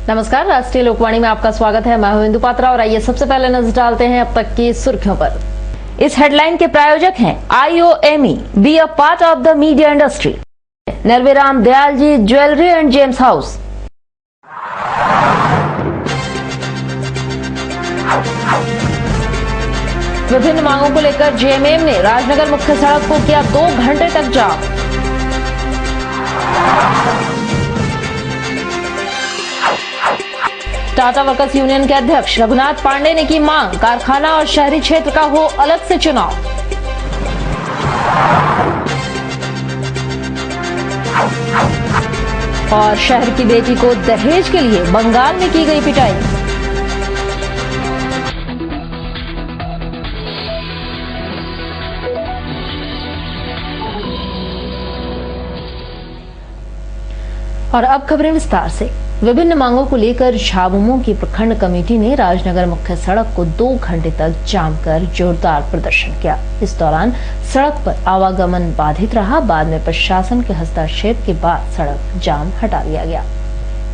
नमस्कार, राष्ट्रीय लोकवाणी में आपका स्वागत है। मैं हूं इंदु पात्रा और आइए सबसे पहले नजर डालते हैं अब तक की सुर्खियों पर। इस हेडलाइन के प्रायोजक हैं IOME, be a part of the media industry, Nirviram Dayal ji jewellery and gems house. विभिन्न मांगों को लेकर JMM ने राजनगर मुख्य सड़क को किया 2 घंटे तक जाम। टाटा वर्कर्स यूनियन के अध्यक्ष रघुनाथ पांडे ने की मांग, कारखाना और शहरी क्षेत्र का हो अलग से चुनाव। और शहर की बेटी को दहेज के लिए बंगाल में की गई पिटाई। और अब खबरें विस्तार से। विभिन्न मांगों को लेकर झामुमो की प्रखंड कमेटी ने राजनगर मुख्य सड़क को 2 घंटे तक जाम कर जोरदार प्रदर्शन किया। इस दौरान सड़क पर आवागमन बाधित रहा। बाद में प्रशासन के हस्तक्षेप के बाद सड़क जाम हटा लिया गया।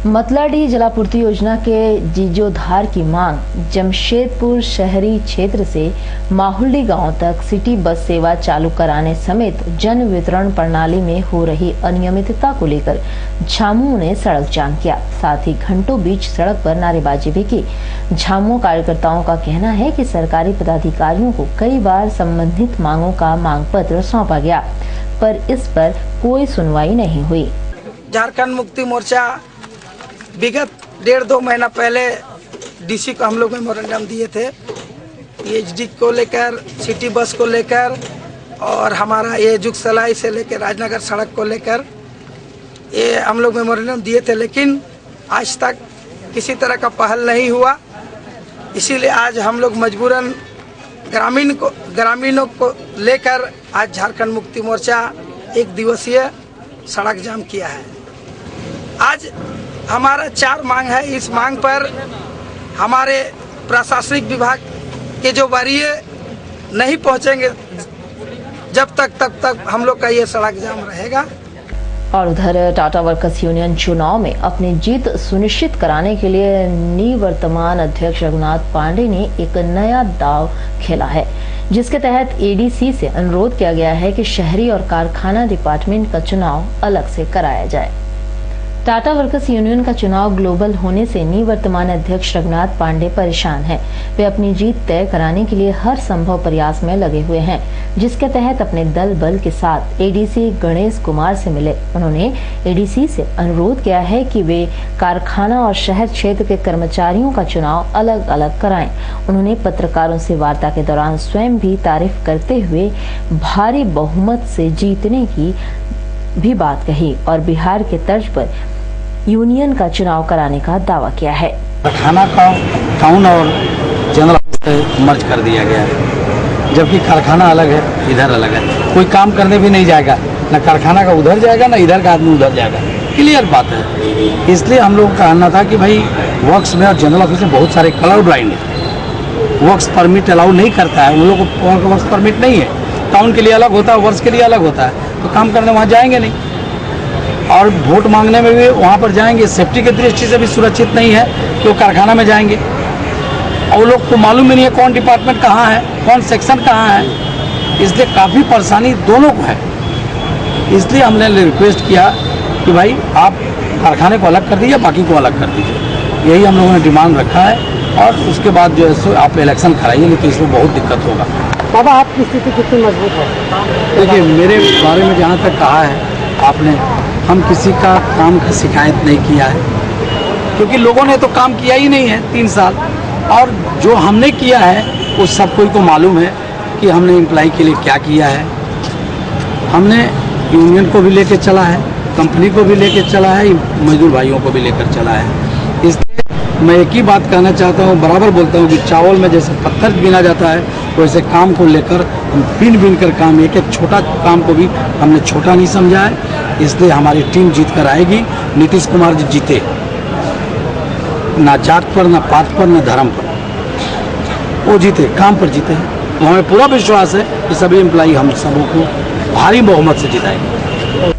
मतलाडीह जलापूर्ति योजना के जीजोधार की मांग, जमशेदपुर शहरी क्षेत्र से माहुल्डी गांव तक सिटी बस सेवा चालू कराने समेत जन वितरण प्रणाली में हो रही अनियमितता को लेकर झामुमो ने सड़क जाम किया। साथ ही घंटों बीच सड़क पर नारेबाजी भी की। झामुमो कार्यकर्ताओं का कहना है कि सरकारी पदाधिकारियों को कई बार संबंधित मांगों का मांग पत्र सौंपा गया, पर इस पर कोई सुनवाई नहीं हुई। झारखंड मुक्ति मोर्चा विगत 1.5-2 महीना पहले DC को हम लोग मेमोरेंडम दिए थे, PhD को लेकर, सिटी बस को लेकर और हमारा ये जुगसलाई से लेकर राजनगर सड़क को लेकर ये हम लोग मेमोरेंडम दिए थे, लेकिन आज तक किसी तरह का पहल नहीं हुआ। इसीलिए आज हम लोग मजबूरन ग्रामीणों को लेकर आज झारखंड मुक्ति मोर्चा 1 दिवसीय सड़क जाम किया है। आज हमारा 4 मांग है। इस मांग पर हमारे प्रशासनिक विभाग के जो वरीय नहीं पहुंचेंगे तब तक हम लोग का ये सड़क जाम रहेगा। और उधर टाटा वर्कर्स यूनियन चुनाव में अपनी जीत सुनिश्चित कराने के लिए निवर्तमान अध्यक्ष रघुनाथ पांडे ने एक नया दाव खेला है, जिसके तहत ADC से अनुरोध किया गया है कि शहरी और कारखाना डिपार्टमेंट का चुनाव अलग से कराया जाए। टाटा वर्कर्स यूनियन का चुनाव ग्लोबल होने से निवर्तमान अध्यक्ष रघुनाथ पांडे परेशान हैं। वे अपनी जीत तय कराने के लिए हर संभव प्रयास में लगे हुए हैं, जिसके तहत अपने दल बल के साथ ADC गणेश कुमार से मिले। उन्होंने ADC से अनुरोध किया है कि वे कारखाना और शहर क्षेत्र के कर्मचारियों का चुनाव अलग अलग कराएं। उन्होंने पत्रकारों से वार्ता के दौरान स्वयं भी तारीफ करते हुए भारी बहुमत से जीतने की भी बात कही और बिहार के तर्ज पर यूनियन का चुनाव कराने का दावा किया है। कारखाना का टाउन और जनरल ऑफिस मर्ज कर दिया गया है, जबकि कारखाना अलग है, इधर अलग है। कोई काम करने भी नहीं जाएगा, ना कारखाना का उधर जाएगा ना इधर का आदमी उधर जाएगा। क्लियर बात है। इसलिए हम लोग का कहना था कि भाई वर्क्स में और जनरल ऑफिस में बहुत सारे कलर ब्लाइंड है, वर्क्स परमिट अलाउ नहीं करता है। उन लोगों को वर्क्स परमिट नहीं है। टाउन के लिए अलग होता है, वर्क्स के लिए अलग होता है, तो काम करने वहाँ जाएंगे नहीं। और वोट मांगने में भी वहाँ पर जाएंगे, सेफ्टी की दृष्टि से भी सुरक्षित नहीं है कि वो कारखाना में जाएंगे। और वो लोग को मालूम ही नहीं है कौन डिपार्टमेंट कहाँ है, कौन सेक्शन कहाँ है। इसलिए काफ़ी परेशानी दोनों को है। इसलिए हमने रिक्वेस्ट किया कि भाई आप कारखाने को अलग कर दीजिए, बाकी को अलग कर दीजिए। यही हम लोगों ने डिमांड रखा है। और उसके बाद जो है सो आप इलेक्शन कराइए, नहीं तो इसमें बहुत दिक्कत होगा। बाबा, आपकी स्थिति कितनी मजबूत है? देखिए, मेरे बारे में जहाँ तक कहा है आपने, हम किसी का काम की शिकायत नहीं किया है, क्योंकि लोगों ने तो काम किया ही नहीं है 3 साल। और जो हमने किया है वो सब कोई को मालूम है कि हमने एम्प्लॉय के लिए क्या किया है। हमने यूनियन को भी लेकर चला है, कंपनी को भी लेकर चला है, मजदूर भाइयों को भी लेकर चला है। इसलिए मैं एक ही बात कहना चाहता हूँ, बराबर बोलता हूँ कि चावल में जैसे पत्थर बीना जाता है, वैसे काम को लेकर हम बीन कर काम, एक छोटा काम को भी हमने छोटा नहीं समझा है। इसलिए हमारी टीम जीत कर आएगी। नीतीश कुमार जी जीते, ना जात पर, ना पात पर, ना धर्म पर, वो जीते, काम पर जीते हैं। तो हमें पूरा विश्वास है कि सभी एम्प्लॉई हम सबों को भारी बहुमत से जिताएंगे।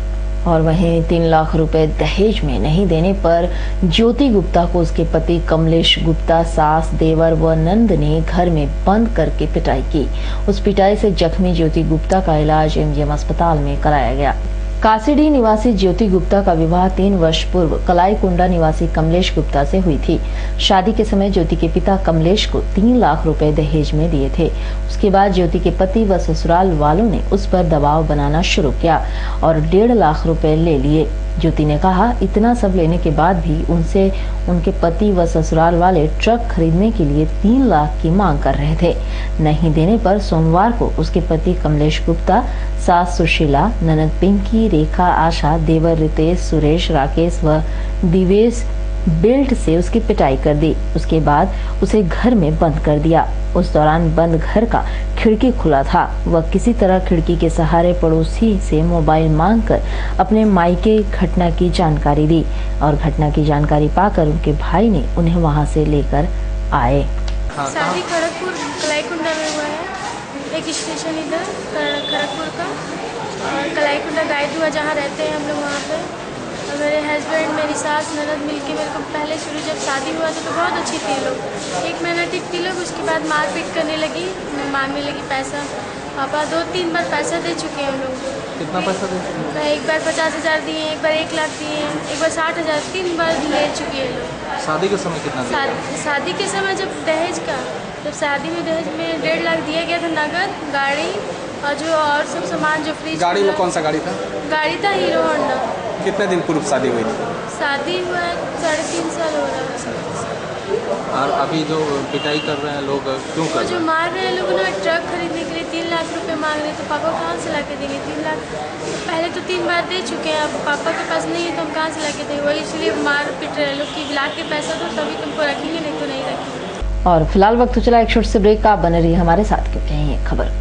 और वहीं 3 लाख रुपए दहेज में नहीं देने पर ज्योति गुप्ता को उसके पति कमलेश गुप्ता, सास, देवर व नंद ने घर में बंद करके पिटाई की। उस पिटाई से जख्मी ज्योति गुप्ता का इलाज एमजीएम अस्पताल में कराया गया। कासीडी निवासी ज्योति गुप्ता का विवाह 3 वर्ष पूर्व कलाईकुंडा निवासी कमलेश गुप्ता से हुई थी। शादी के समय ज्योति के पिता कमलेश को 3 लाख रुपए दहेज में दिए थे। उसके बाद ज्योति के पति व ससुराल वालों ने उस पर दबाव बनाना शुरू किया और 1.5 लाख रुपए ले लिए। ज्योति ने कहा, इतना सब लेने के बाद भी उनसे उनके पति व ससुराल वाले ट्रक खरीदने के लिए 3 लाख की मांग कर रहे थे। नहीं देने पर सोमवार को उसके पति कमलेश गुप्ता, सास सुशीला, ननद पिंकी, रेखा, आशा, देवर रितेश, सुरेश, राकेश व दिवेश बेल्ट से उसकी पिटाई कर दी। उसके बाद उसे घर में बंद कर दिया। उस दौरान बंद घर का खिड़की खुला था। वह किसी तरह खिड़की के सहारे पड़ोसी से मोबाइल मांगकर अपने मायके घटना की जानकारी दी और घटना की जानकारी पाकर उनके भाई ने उन्हें वहां से लेकर आए। शादी खड़गपुर कलाईकुंडा में हुआ है, एक स्टेशन इधर खड़गपुर का, और कलाईकुंडा गायदुआ जहाँ रहते हैं हम लोग वहाँ पे। और मेरे हस्बैंड, मेरी सास, ननद मिलके मेरे को पहले शुरू जब शादी हुआ था तो बहुत अच्छी थी लोग, 1 महीना टिकती लोग। उसके बाद मारपीट करने लगी, मांगने लगी पैसा। पापा 2-3 बार पैसा दे चुके हैं हम लोग। कितना पैसा दे चुके हैं? एक बार 50,000 दिए, एक बार 1 लाख दिए, एक बार 60,000, 3 बार ले चुके हैं लोग। शादी के समय कितना दिया? शादी के समय जब दहेज का, जब शादी में दहेज में 1.5 लाख दिया गया था, नगद, गाड़ी और जो और सब सामान, जो फ्रिज। गाड़ी में कौन सा गाड़ी था? गाड़ी था हीरो होंडा। कितने दिन पूर्व शादी हुई थी? शादी हुआ 3.5 साल हो रहा है। और अभी जो पिटाई कर रहे हैं लोग, क्यों कर और रहे जो हैं? मार रहे हैं लोग ना, ट्रक खरीदने के लिए 3 लाख रुपए मांग रहे हैं, तो पापा कहाँ से ला के देंगे 3 लाख? पहले तो 3 बार दे चुके हैं, अब पापा के पास नहीं है तो हम कहाँ से ला के देंगे? वही इसलिए मार पिट रहे हैं लोग कि ला के पैसा दो तभी तुमको रखेंगे, नहीं तो नहीं रखेंगे। और फिलहाल वक्त चला एक छोटे से ब्रेक का। बने रहिए हमारे साथ क्योंकि ये खबर।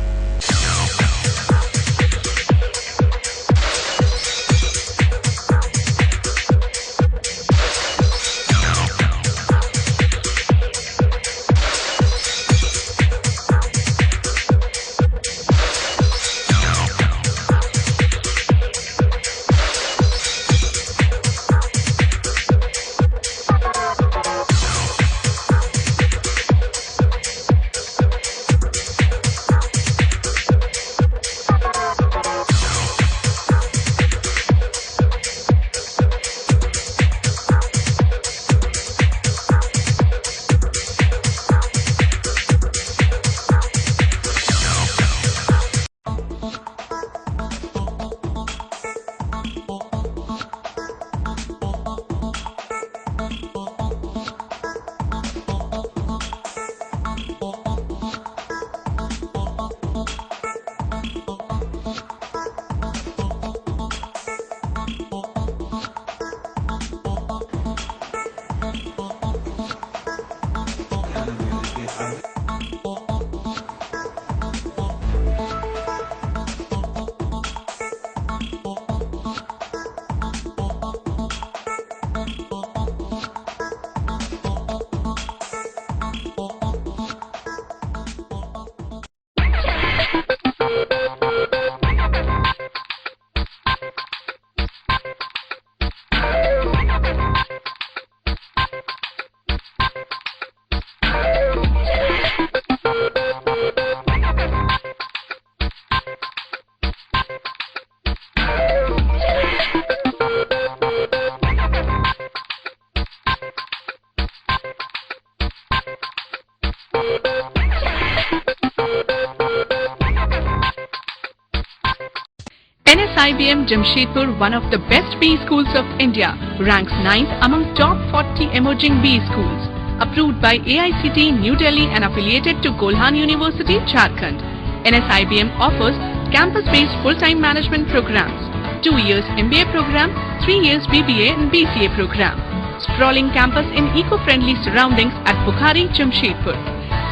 NSIBM Jamshedpur, one of the best B schools of India, ranks 9th among top 40 emerging B schools. Approved by AICTE New Delhi and affiliated to Golhan University, Jharkhand. NSIBM offers campus-based full-time management programs, 2 years MBA program, 3 years BBA and BCA program. Sprawling campus in eco-friendly surroundings at Bukhari, Jamshedpur.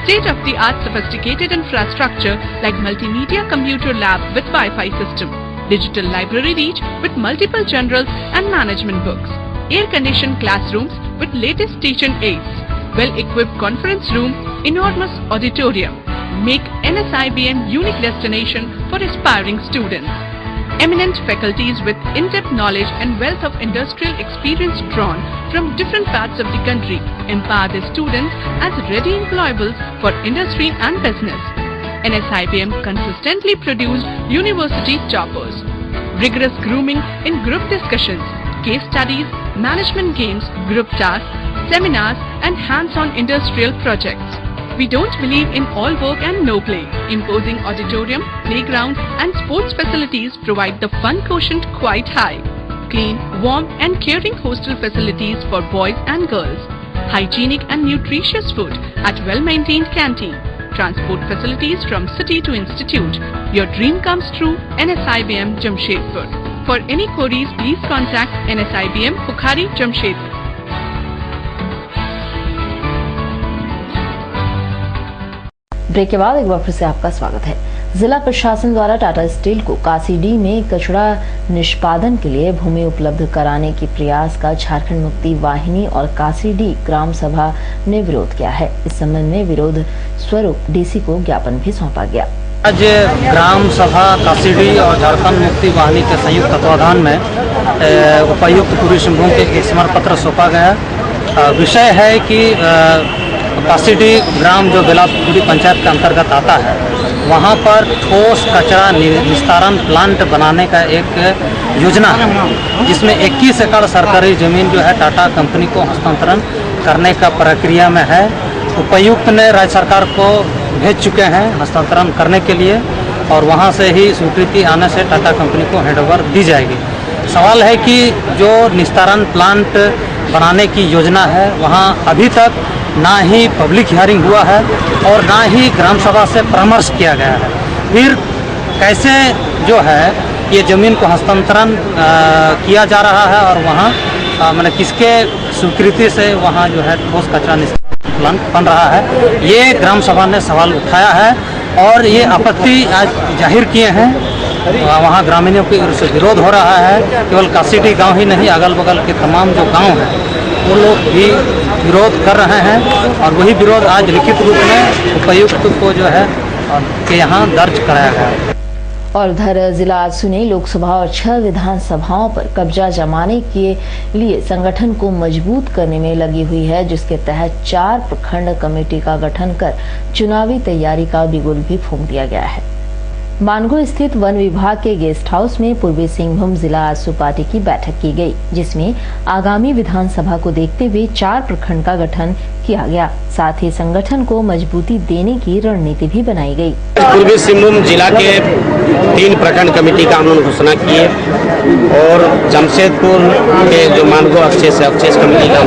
State-of-the-art sophisticated infrastructure like multimedia computer lab with Wi-Fi system. Digital library reach with multiple general and management books. Air-conditioned classrooms with latest teaching aids. Well-equipped conference room, enormous auditorium. Make NSIBM unique destination for aspiring students. Eminent faculties with in-depth knowledge and wealth of industrial experience drawn from different parts of the country empower the students as ready employables for industry and business. NSIBM consistently produced university toppers. Rigorous grooming in group discussions, case studies, management games, group tasks, seminars and hands-on industrial projects. We don't believe in all work and no play. Imposing auditorium, playground and sports facilities provide the fun quotient quite high. Clean, warm and caring hostel facilities for boys and girls. Hygienic and nutritious food at well-maintained canteen. Transport facilities from city to institute. Your dream comes true, NSIBM Jamshedpur. For any queries, please contact NSIBM Bukhari Jamshedpur. Break के बाद एक बार फिर से आपका स्वागत है। जिला प्रशासन द्वारा टाटा स्टील को कासीडी में कचरा निष्पादन के लिए भूमि उपलब्ध कराने के प्रयास का झारखंड मुक्ति वाहिनी और कासीडी ग्राम सभा ने विरोध किया है। इस संबंध में विरोध स्वरूप डीसी को ज्ञापन भी सौंपा गया। आज ग्राम सभा कासीडी और झारखंड मुक्ति वाहिनी के संयुक्त तत्वाधान में उपायुक्त पूर्वी सिंहभूम के एक स्मारक पत्र सौंपा गया। विषय है कि कासीडी ग्राम जो बेलापुरी पंचायत के अंतर्गत आता है, वहाँ पर ठोस कचरा निस्तारण प्लांट बनाने का एक योजना है, जिसमें 21 एकड़ सरकारी ज़मीन जो है टाटा कंपनी को हस्तांतरण करने का प्रक्रिया में है। उपायुक्त ने राज्य सरकार को भेज चुके हैं हस्तांतरण करने के लिए और वहाँ से ही स्वीकृति आने से टाटा कंपनी को हैंडओवर दी जाएगी। सवाल है कि जो निस्तारण प्लांट बनाने की योजना है, वहाँ अभी तक ना ही पब्लिक हियरिंग हुआ है और ना ही ग्राम सभा से परामर्श किया गया है। फिर कैसे जो है ये ज़मीन को हस्तांतरण किया जा रहा है और वहाँ मतलब किसके स्वीकृति से वहाँ जो है ठोस कचरा निस्तारण प्लांट बन रहा है, ये ग्राम सभा ने सवाल उठाया है और ये आपत्ति आज जाहिर किए हैं। वहाँ ग्रामीणों के ओर से विरोध हो रहा है। केवल कासीडी गांव ही नहीं, अगल बगल के तमाम जो गांव हैं वो लोग भी विरोध कर रहे हैं और वही विरोध आज लिखित रूप में उपायुक्त को जो है के यहाँ दर्ज कराया गया। और उधर जिला आजसू ने लोकसभा और 6 विधानसभाओं पर कब्जा जमाने के लिए संगठन को मजबूत करने में लगी हुई है, जिसके तहत 4 प्रखंड कमेटी का गठन कर चुनावी तैयारी का बिगुल भी फूंक दिया गया है। मानगो स्थित वन विभाग के गेस्ट हाउस में पूर्वी सिंहभूम जिला आजसू पार्टी की बैठक की गई, जिसमें आगामी विधानसभा को देखते हुए 4 प्रखंड का गठन किया गया। साथ ही संगठन को मजबूती देने की रणनीति भी बनाई गई। पूर्वी सिंहभूम जिला के 3 प्रखंड कमेटी का हम लोग घोषणा किए और जमशेदपुर के जो मानगो अक्षेस कमेटी का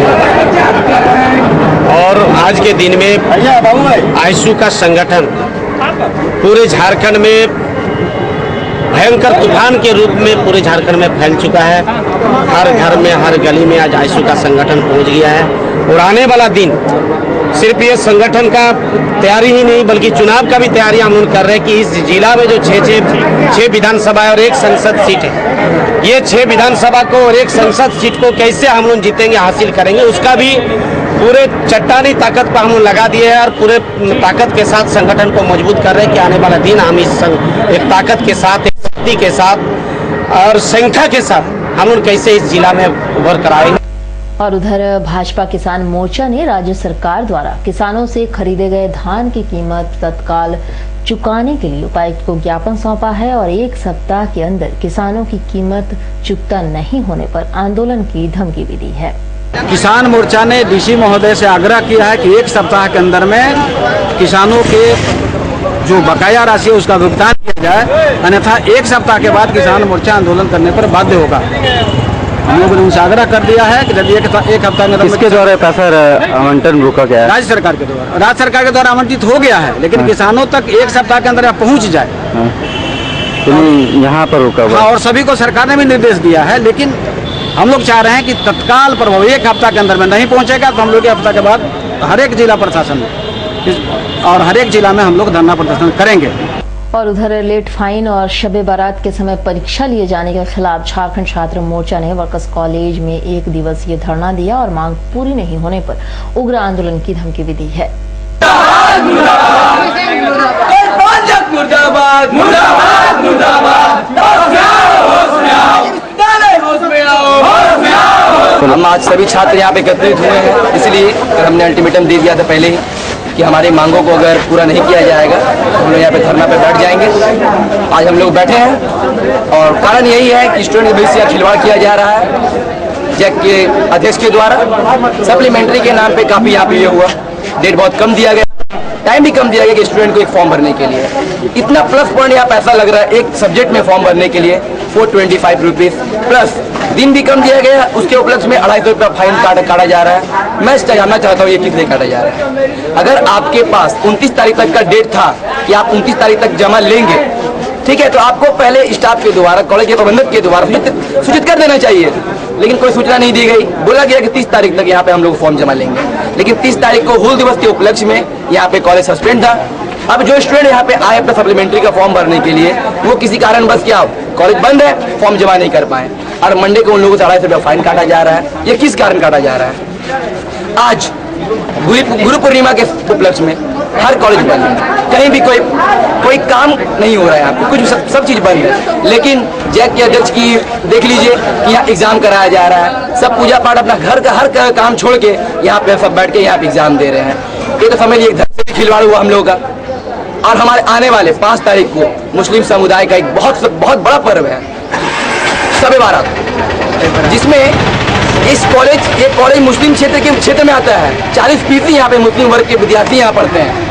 और आज के दिन में आजसू का संगठन पूरे झारखंड में भयंकर तूफान के रूप में पूरे झारखंड में फैल चुका है। हर घर में, हर गली में आज आजसू का संगठन पहुंच गया है और आने वाला दिन सिर्फ ये संगठन का तैयारी ही नहीं बल्कि चुनाव का भी तैयारी हम लोग कर रहे हैं कि इस जिला में जो 6 विधानसभा और 1 संसद सीट है, ये 6 विधानसभा को और 1 संसद सीट को कैसे हम लोग जीतेंगे, हासिल करेंगे, उसका भी पूरे चट्टानी ताकत पर हम लोग लगा दिए हैं और पूरे ताकत के साथ संगठन को मजबूत कर रहे हैं कि आने वाला दिन हम इस एक ताकत के साथ, एक शक्ति के साथ और संख्या के साथ हम लोग कैसे इस जिला में उभर कर आएंगे। और उधर भाजपा किसान मोर्चा ने राज्य सरकार द्वारा किसानों से खरीदे गए धान की कीमत तत्काल चुकाने के लिए उपायुक्त को ज्ञापन सौंपा है और 1 सप्ताह के अंदर किसानों की कीमत चुकता नहीं होने पर आंदोलन की धमकी भी दी है। किसान मोर्चा ने डीसी महोदय से आग्रह किया है कि 1 सप्ताह के अंदर में किसानों के जो बकाया राशि है उसका भुगतान किया जाए, अन्यथा 1 सप्ताह के बाद किसान मोर्चा आंदोलन करने पर बाध्य होगा। हम लोगों ने उनसे आग्रह कर दिया है कि यदि 1 हफ्ता में किसके द्वारा पैसा आवंटन रोका गया है? राज्य सरकार के द्वारा। राज्य सरकार के द्वारा आवंटित हो गया है, लेकिन किसानों तक 1 सप्ताह के अंदर पहुंच जाए, यहाँ पर रोका हुआ। और सभी को सरकार ने भी निर्देश दिया है, लेकिन हम लोग चाह रहे हैं कि तत्काल प्रभाव 1 हफ्ता के अंदर में नहीं पहुंचेगा तो हम लोग 1 हफ्ता के बाद हर एक जिला प्रशासन और हर एक जिला में हम लोग धरना प्रदर्शन करेंगे। और उधर लेट फाइन और शबे बारात के समय परीक्षा लिए जाने के खिलाफ झारखंड छात्र मोर्चा ने वर्कर्स कॉलेज में 1 दिवसीय धरना दिया और मांग पूरी नहीं होने पर उग्र आंदोलन की धमकी भी दी है। मुर्दाबाद मुर्दाबाद मुर्दाबाद। हम आज सभी छात्र यहाँ पे एकत्रित हुए हैं, इसलिए हमने अल्टीमेटम दे दिया था पहले ही कि हमारी मांगों को अगर पूरा नहीं किया जाएगा तो हम लोग यहाँ पे धरना पे बैठ जाएंगे। आज हम लोग बैठे हैं और कारण यही है कि स्टूडेंट के बीच से खिलवाड़ किया जा रहा है जैक के अध्यक्ष के द्वारा। सप्लीमेंट्री के नाम पे काफी यहाँ पे ये हुआ, डेट बहुत कम दिया गया, टाइम भी कम दिया गया कि स्टूडेंट को एक फॉर्म भरने के लिए। इतना प्लस पॉइंट यहाँ पैसा लग रहा है एक सब्जेक्ट में फॉर्म भरने के लिए 425 रुपीज, प्लस दिन भी कम दिया गया, उसके उपलक्ष्य में 250 रुपया फाइन काटा जा रहा है। मैं जानना चाहता हूँ ये किस लिए काटा जा रहा है। अगर आपके पास 29 तारीख तक का डेट था कि आप 29 तारीख तक जमा लेंगे, ठीक है, तो आपको पहले स्टाफ के द्वारा, कॉलेज के प्रबंधक के द्वारा सूचित कर देना चाहिए, लेकिन कोई सूचना नहीं दी गई। बोला गया कि 30 तारीख तक यहाँ पे हम लोग फॉर्म जमा लेंगे, लेकिन 30 तारीख को हूल दिवस के उपलक्ष्य में यहाँ पे कॉलेज सस्पेंड था। अब जो स्टूडेंट यहाँ पे आए अपना सप्लीमेंट्री का फॉर्म भरने के लिए, वो किसी कारण बस क्या कॉलेज बंद है, फॉर्म जमा नहीं कर पाए और मंडे को उन लोगों से 250 रुपया फाइन काटा जा रहा है। ये किस कारण काटा जा रहा है? आज गुरु पूर्णिमा के उपलक्ष्य में हर कॉलेज बंद है, कहीं भी कोई काम नहीं हो रहा है, यहाँ पे कुछ सब चीज बंद है। लेकिन जैक के अध्यक्ष की देख लीजिए कि यहाँ एग्जाम कराया जा रहा है, सब पूजा पाठ अपना घर का हर काम छोड़ के यहाँ पे सब बैठ के यहाँ पे एग्जाम दे रहे हैं। ये तो समझ लीजिए घर से खिलवाड़ हुआ हम लोगों का। और हमारे आने वाले 5 तारीख को मुस्लिम समुदाय का एक बहुत बड़ा पर्व है, शब बारात, जिसमें ये कॉलेज मुस्लिम क्षेत्र में आता है। 40% यहाँ पे मुस्लिम वर्ग के विद्यार्थी यहाँ पढ़ते हैं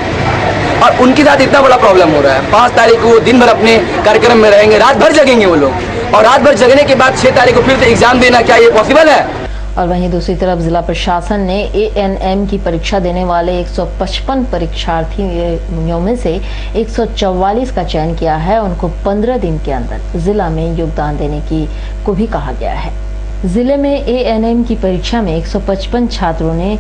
और उनके साथ इतना बड़ा प्रॉब्लम हो रहा है। 5 तारीख को वो दिन भर अपने कार्यक्रम में रहेंगे, रात भर जगेंगे वो लोग, और रात भर जगने के बाद 6 तारीख को फिर से एग्जाम देना, क्या ये पॉसिबल है? और वहीं दूसरी तरफ जिला प्रशासन ने ANM की परीक्षा देने वाले 155 परीक्षार्थियों में से 144 का चयन किया है। उनको 15 दिन के अंदर जिला में योगदान देने को भी कहा गया है। जिले में ANM की परीक्षा में 155 छात्रों ने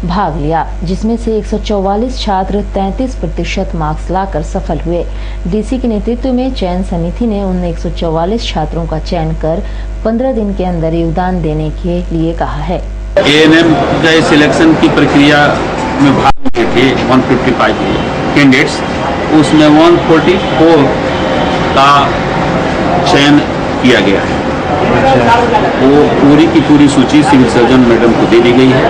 भाग लिया, जिसमें से 144 छात्र 33% मार्क्स लाकर सफल हुए। DC के नेतृत्व में चयन समिति ने उन 144 छात्रों का चयन कर 15 दिन के अंदर योगदान देने के लिए कहा है। ANM का सिलेक्शन की प्रक्रिया में भाग लिए थे 155 कैंडिडेट्स, उसमें 144 का चयन किया गया है। वो पूरी की पूरी सूची सिविल सर्जन मैडम को दे दी गई है,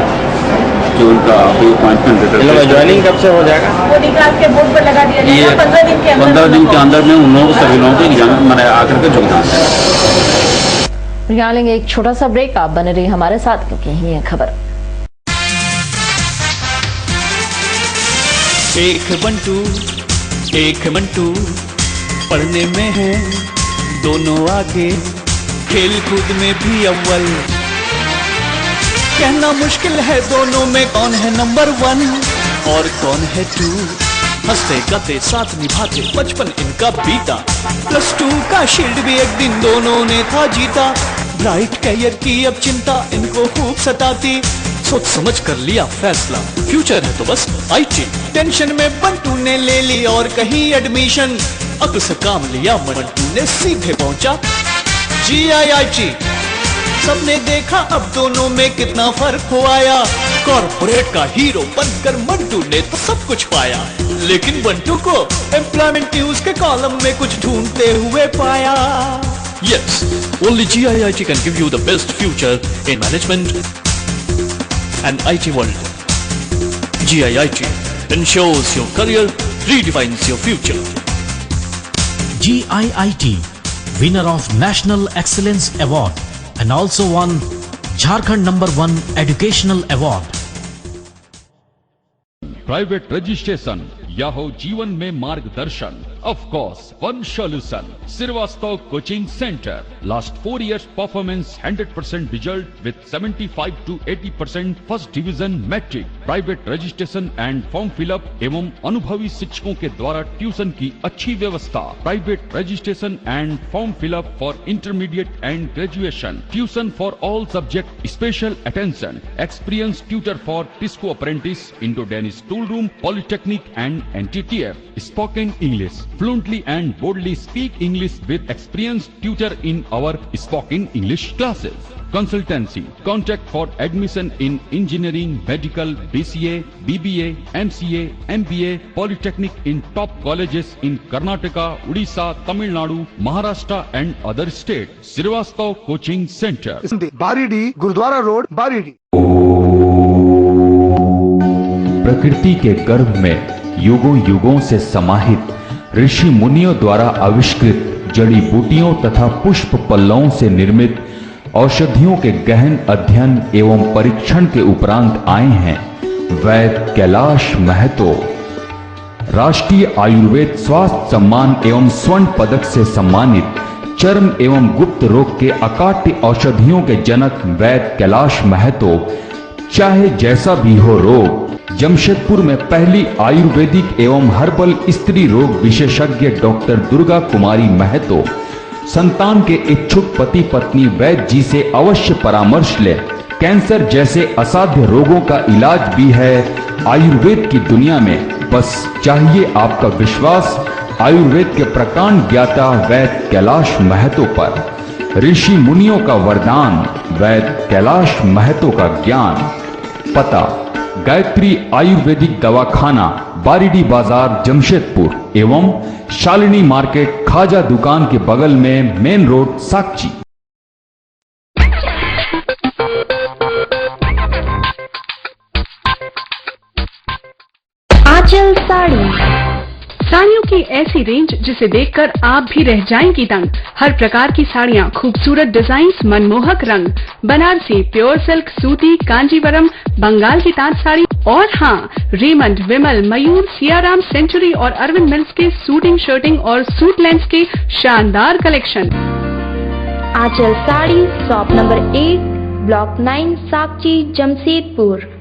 जो उनका अपॉइंटमेंट लेटर। ज्वाइनिंग कब से हो जाएगा? वो निकाल के बोर्ड पर लगा दिया जाएगा 15 दिन के अंदर। 15 दिन के अंदर में उन लोगों को सभी लोगों को एग्जाम मैंने आकर के योगदान दिया। यहाँ लेंगे एक छोटा सा ब्रेक, आप बने रहिए हमारे साथ क्योंकि यही है खबर। एक मंटू पढ़ने में है दोनों आगे, खेल कूद में भी अव्वल। कहना मुश्किल है दोनों में कौन है नंबर 1 और कौन है 2। हंसते गाते साथ निभाते बचपन इनका बीता, +2 का शील्ड भी एक दिन दोनों ने था जीता। ब्राइट कैरियर की अब चिंता इनको खूब सताती, सोच समझ कर लिया फैसला, फ्यूचर है तो बस IT। टेंशन में बंटू ने ले ली और कहीं एडमिशन, अक्ल से काम लिया बंटू ने सीधे पहुंचा GIIT। सबने देखा अब दोनों में कितना फर्क हो आया, कॉर्पोरेट का हीरो बनकर मंटू ने तो सब कुछ पाया, लेकिन बंटू को एम्प्लॉयमेंट न्यूज के कॉलम में कुछ ढूंढते हुए पाया। Yes, only GIIT can give you the best future in management and IT world. GIIT ensures your career, redefines your future. GIIT, winner of National Excellence Award and also won Jharkhand #1 Educational Award. Private registration या हो जीवन में मार्गदर्शन, of course one solution, Srivastava coaching centre. Last 4 years performance 100% result with 75 to 80% first division matric. Private registration and form fill up एवं अनुभवी शिक्षकों के द्वारा ट्यूशन की अच्छी व्यवस्था। Private registration and form fill up for intermediate and graduation. Tuition for all subject, special attention, experience tutor for TISCO apprentice, Indo Danish tool room, polytechnic and NTTF, spoken English, fluently and boldly speak English with experienced tutor in our spoken English classes. Consultancy. Contact for admission in engineering, medical, BCA, BBA, MCA, MBA, Polytechnic in top colleges in Karnataka, Odisha, Tamil Nadu, Maharashtra and other states. Srivastava Coaching Center. Baridih, Gurudwara road, Baridih. प्रकृति के गर्भ में युगों युगों से समाहित ऋषि मुनियों द्वारा आविष्कृत जड़ी बूटियों तथा पुष्प पल्लवों से निर्मित औषधियों के गहन अध्ययन एवं परीक्षण के उपरांत आए हैं वैद्य कैलाश महतो। राष्ट्रीय आयुर्वेद स्वास्थ्य सम्मान एवं स्वर्ण पदक से सम्मानित चर्म एवं गुप्त रोग के अकाट्य औषधियों के जनक वैद्य कैलाश महतो चाहे जैसा भी हो रोग, जमशेदपुर में पहली आयुर्वेदिक एवं हर्बल स्त्री रोग विशेषज्ञ डॉक्टर दुर्गा कुमारी महतो संतान के इच्छुक पति पत्नी वैद्य जी से अवश्य परामर्श ले। कैंसर जैसे असाध्य रोगों का इलाज भी है आयुर्वेद की दुनिया में, बस चाहिए आपका विश्वास आयुर्वेद के प्रकांड ज्ञाता वैद्य कैलाश महतो पर। ऋषि मुनियों का वरदान, वैद्य कैलाश महतो का ज्ञान। पता गायत्री आयुर्वेदिक दवाखाना, बारीडी बाजार, जमशेदपुर एवं शालिनी मार्केट खाजा दुकान के बगल में मेन रोड, साकची। आंचल साड़ियों की ऐसी रेंज जिसे देखकर आप भी रह जाएंगी दंग। हर प्रकार की साड़ियाँ, खूबसूरत डिजाइन्स, मनमोहक रंग, बनारसी, प्योर सिल्क, सूती, कांजीवरम, बंगाल की तांत साड़ी और हाँ, रेमंड, विमल, मयूर, सियाराम, सेंचुरी और अरविंद मिल्स के सूटिंग, शर्टिंग और सूट लेंस के शानदार collection. Anchal sari, shop number 8, block 9, Sakchi, Jamshedpur.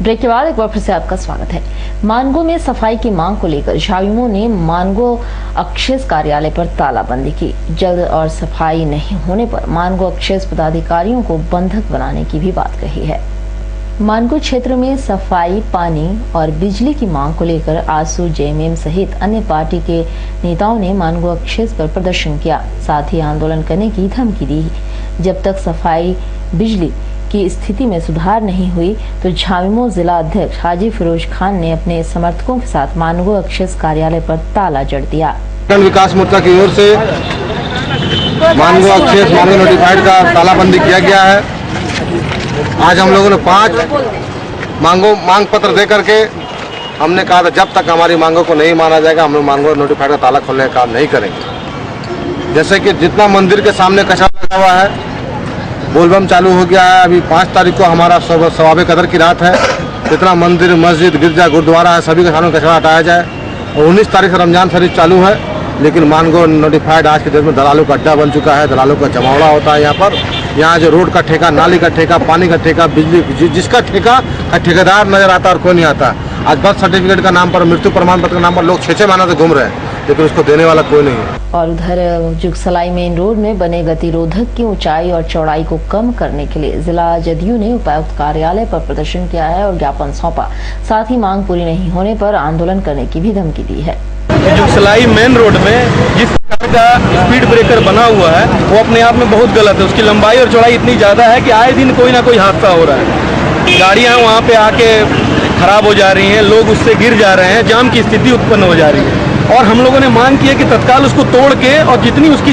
Break के बाद एक बार फिर से आपका स्वागत है। मानगो में सफाई की मांग को लेकर झाविमो ने मानगो अक्षेस कार्यालय पर तालाबंदी की। जल्द और सफाई नहीं होने पर मानगो अक्षेस पदाधिकारियों को बंधक बनाने की भी बात कही है। मानगो क्षेत्र में सफाई, पानी और बिजली की मांग को लेकर आसू, जेएमएम सहित अन्य पार्टी के नेताओं ने मानगो अक्षेस पर प्रदर्शन किया, साथ ही आंदोलन करने की धमकी दी। जब तक सफाई, बिजली की स्थिति में सुधार नहीं हुई तो झाविमो जिला अध्यक्ष हाजी फिरोज खान ने अपने समर्थकों के साथ मानगो अक्षेस कार्यालय पर ताला जड़ दिया। विकास मोर्चा की ओर से मानगो अक्षेस मानगो नोटिफाइड का तालाबंदी किया गया है। आज हम लोगों ने 5 मांग पत्र दे करके हमने कहा था जब तक हमारी मांगों को नहीं माना जाएगा हम लोग मानगो नोटिफाइड का ताला खोलने का काम नहीं करेंगे। जैसे कि जितना मंदिर के सामने कचरा लगा हुआ है, बोलबम चालू हो गया है, अभी 5 तारीख को हमारा सवाबे कदर की रात है, जितना मंदिर, मस्जिद, गिरजा, गुरुद्वारा है सभी के सामने कचरा हटाया जाए। और 19 तारीख से रमजान शरीफ चालू है, लेकिन मानगो नोटिफाइड आज के दिन में दलालों का अड्डा बन चुका है। दलालों का जमावड़ा होता है यहाँ पर। यहाँ जो रोड का ठेका, नाली का ठेका, पानी का ठेका, बिजली, जिसका ठेका का ठेकेदार नजर आता है और कोई नहीं आता। आज बर्थ सर्टिफिकेट का नाम पर, मृत्यु प्रमाण पत्र के नाम पर लोग 6-6 महीने से घूम रहे हैं, लेकिन उसको देने वाला कोई नहीं है। और उधर जुगसलाई मेन रोड में बने गतिरोधक की ऊंचाई और चौड़ाई को कम करने के लिए जिला जदयू ने उपायुक्त कार्यालय पर प्रदर्शन किया है और ज्ञापन सौंपा। साथ ही मांग पूरी नहीं होने पर आंदोलन करने की भी धमकी दी है। जुगसलाई मेन रोड में जिस प्रकार का स्पीड ब्रेकर बना हुआ है वो अपने आप में बहुत गलत है। उसकी लंबाई और चौड़ाई इतनी ज्यादा है कि आए दिन कोई ना कोई हादसा हो रहा है। गाड़ियां वहाँ पे आके खराब हो जा रही हैं, लोग उससे गिर जा रहे हैं, जाम की स्थिति उत्पन्न हो जा रही है। और हम लोगों ने मांग की है कि तत्काल उसको तोड़ के और जितनी उसकी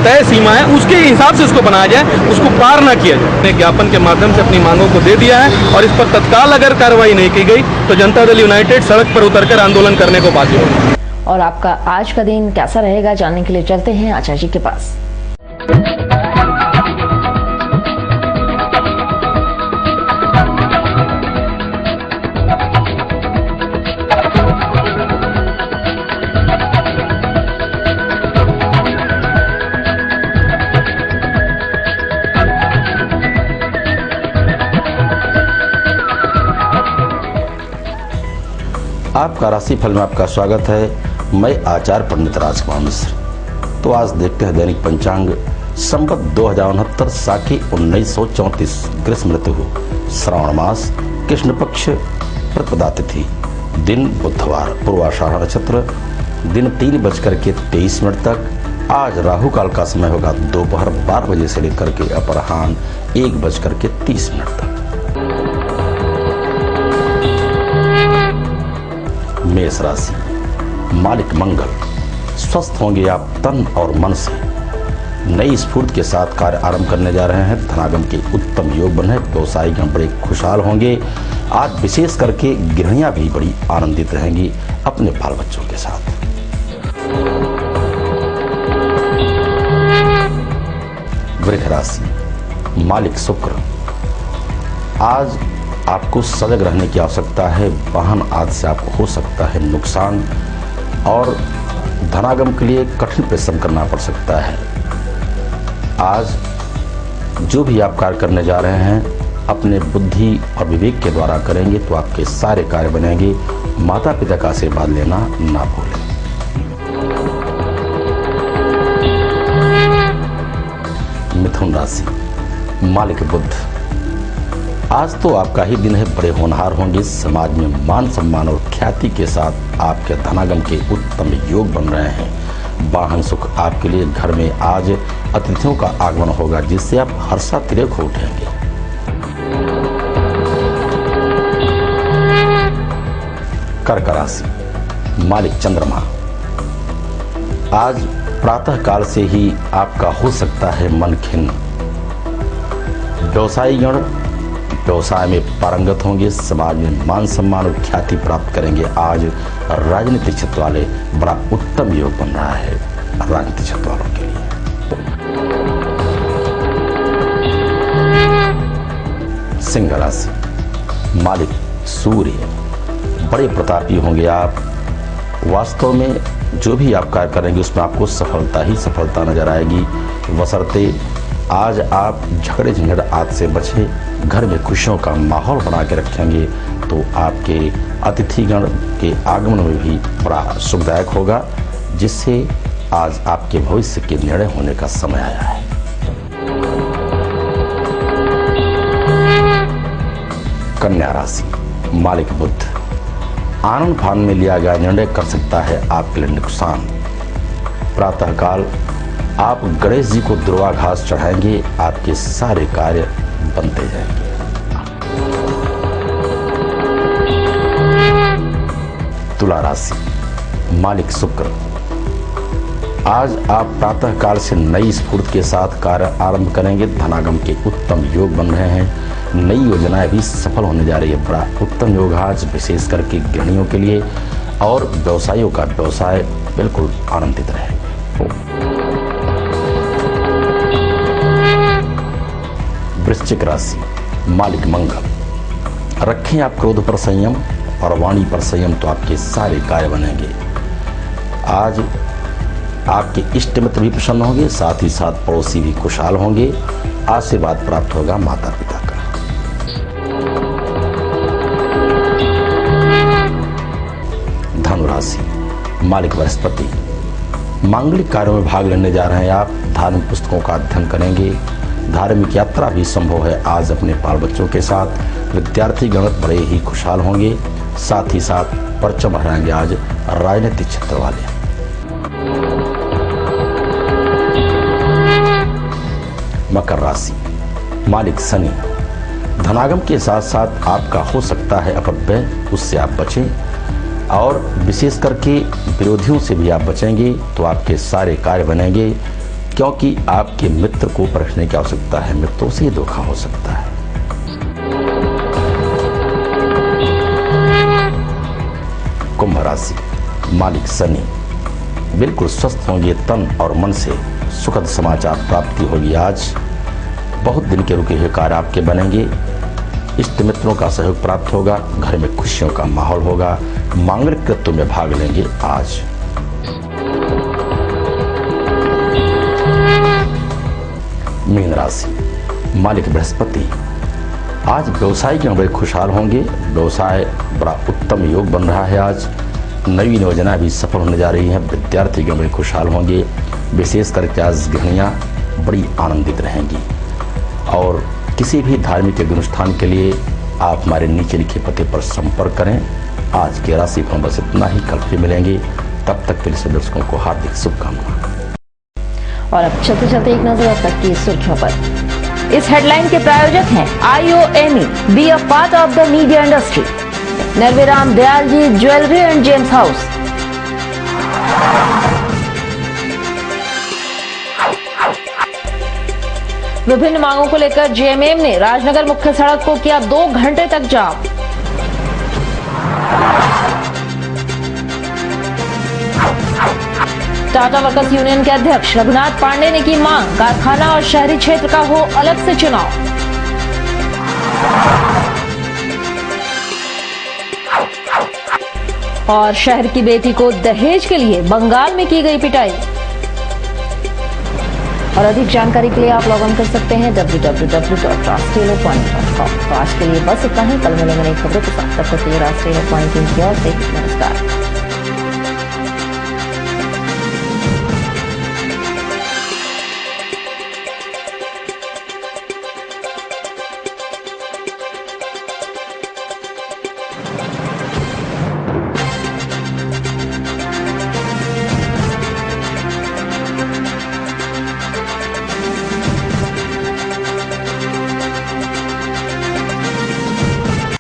तय सीमा है उसके हिसाब से उसको बनाया जाए, उसको पार ना किया जाए। ज्ञापन के माध्यम से अपनी मांगों को दे दिया है और इस पर तत्काल अगर कार्रवाई नहीं की गई तो जनता दल यूनाइटेड सड़क पर उतरकर आंदोलन करने को बाध्य होगा। और आपका आज का दिन कैसा रहेगा जानने के लिए चलते हैं आचार्य जी के पास। आपका राशिफल में आपका स्वागत है। मैं आचार्य पंडित राजकुमार मिश्र। तो आज देखते हैं दैनिक पंचांग संवत 2069 साखी 1934 ग्रीष्म ऋतु श्रावण मास कृष्ण पक्ष प्रतिपदा तिथि दिन बुधवार, पूर्वाषाढ़ नक्षत्र दिन 3:23 तक। आज राहु काल का समय होगा दोपहर 12 बजे से लेकर के अपराह्न 1:30 तक। मेष राशि, मालिक मंगल, स्वस्थ होंगे आप तन और मन से। नई स्फूर्ति के साथ कार्य आरंभ करने जा रहे हैं। धनागम के उत्तम योग बने, व्यवसायिक बड़े खुशहाल होंगे। आज विशेष करके गृहिणियां भी बड़ी आनंदित रहेंगी अपने बाल बच्चों के साथ। वृष राशि, मालिक शुक्र, आज आपको सजग रहने की आवश्यकता है। वाहन आदि से आपको हो सकता है नुकसान और धनागम के लिए कठिन परिश्रम करना पड़ सकता है। आज जो भी आप कार्य करने जा रहे हैं अपने बुद्धि और विवेक के द्वारा करेंगे तो आपके सारे कार्य बनेंगे। माता पिता का आशीर्वाद लेना ना भूलें। मिथुन राशि, मालिक बुध, आज तो आपका ही दिन है। बड़े होनहार होंगे। समाज में मान सम्मान और ख्याति के साथ आपके धनागम के उत्तम योग बन रहे हैं। वाहन सुख आपके लिए। घर में आज अतिथियों का आगमन होगा जिससे आप हर्षातिरेक हो उठेंगे। कर्क राशि, मालिक चंद्रमा, आज प्रातः काल से ही आपका हो सकता है मन खिन्न। व्यवसायी गण व्यवसाय में पारंगत होंगे। समाज में मान सम्मान और ख्याति प्राप्त करेंगे। आज राजनीतिक क्षेत्र वाले बड़ा उत्तम योग बन रहा है राजनीतिक क्षेत्र वालों के लिए। सिंह राशि, मालिक सूर्य, बड़े प्रतापी होंगे आप। वास्तव में जो भी आप कार्य करेंगे उसमें आपको सफलता ही सफलता नजर आएगी। बशर्ते आज आप झगड़े झंझट आदि से बचे। घर में खुशियों का माहौल बना के रखेंगे तो आपके अतिथिगण के आगमन में भी बड़ा सुखदायक होगा, जिससे आज आपके भविष्य के निर्णय होने का समय आया है। कन्या राशि, मालिक बुध, आनंद फान में लिया गया निर्णय कर सकता है आपके लिए नुकसान। प्रातःकाल आप गणेश जी को दुर्वा घास चढ़ाएंगे, आपके सारे कार्य बनते जाएंगे। तुला राशि, मालिक शुक्र, आज आप प्रातः काल से नई स्फूर्ति के साथ कार्य आरंभ करेंगे। धनागम के उत्तम योग बन रहे हैं। नई योजनाएं भी सफल होने जा रही है। बड़ा उत्तम योग आज विशेष करके गृहिणियों के लिए और व्यवसायियों का व्यवसाय बिल्कुल आनंदित रहेगा। वृश्चिक राशि, मालिक मंगल, रखें आप क्रोध पर संयम और वाणी पर संयम तो आपके सारे कार्य बनेंगे। आज आपके इष्ट मित्र भी प्रसन्न होंगे, साथ ही साथ पड़ोसी भी खुशहाल होंगे। आशीर्वाद प्राप्त होगा माता पिता का। धनु राशि, मालिक बृहस्पति, मांगलिक कार्यों में भाग लेने जा रहे हैं आप। धार्मिक पुस्तकों का अध्ययन करेंगे। धार्मिक यात्रा भी संभव है आज अपने बाल बच्चों के साथ। विद्यार्थी गण बड़े ही खुशहाल होंगे। साथ ही साथ परचम लहराएंगे आज राजनीतिक क्षेत्र वाले। मकर राशि, मालिक शनि, धनागम के साथ साथ आपका हो सकता है अपव्यय, उससे आप बचें। और विशेष करके विरोधियों से भी आप बचेंगे तो आपके सारे कार्य बनेंगे, क्योंकि आपके मित्र को परखने की आवश्यकता है। मित्रों से धोखा हो सकता है। कुंभ राशि, मालिक शनि, बिल्कुल स्वस्थ होंगे तन और मन से। सुखद समाचार प्राप्ति होगी आज। बहुत दिन के रुके हुए कार्य आपके बनेंगे। इष्ट मित्रों का सहयोग प्राप्त होगा। घर में खुशियों का माहौल होगा। मांगलिक कृत्यों में भाग लेंगे आज। मीन राशि, मालिक बृहस्पति, आज व्यवसायी के बड़े खुशहाल होंगे। व्यवसाय बड़ा उत्तम योग बन रहा है आज। नई योजना भी सफल होने जा रही हैं। विद्यार्थी के बड़े खुशहाल होंगे। विशेष करके आज गृहिणियां बड़ी आनंदित रहेंगी। और किसी भी धार्मिक अनुष्ठान के लिए आप हमारे नीचे लिखे पते पर संपर्क करें। आज के राशिफल में बस इतना ही, कल फिर मिलेंगे, तब तक के लिए सभी दर्शकों को हार्दिक शुभकामनाएं। और अब चलते चलते एक नजर अब तक की सुर्खियों पर। इस हेडलाइन के प्रायोजक हैं IOME, be a part of the media industry, Narveram Dayal ji jewellery and gems house. विभिन्न मांगों को लेकर JMM ने राजनगर मुख्य सड़क को किया 2 घंटे तक जाम। टाटा वर्कर्स यूनियन के अध्यक्ष रघुनाथ पांडे ने की मांग, कारखाना और शहरी क्षेत्र का हो अलग से चुनाव। और शहर की बेटी को दहेज के लिए बंगाल में की गई पिटाई। और अधिक जानकारी के लिए आप लॉग ऑन कर सकते हैं www.rastriyalockpoint.com। तो आज के लिए बस इतना ही, कल मिलेंगे नई खबरों के साथ, तब तक के लिए राष्ट्रीय लोकवाणी की ओर से नमस्कार।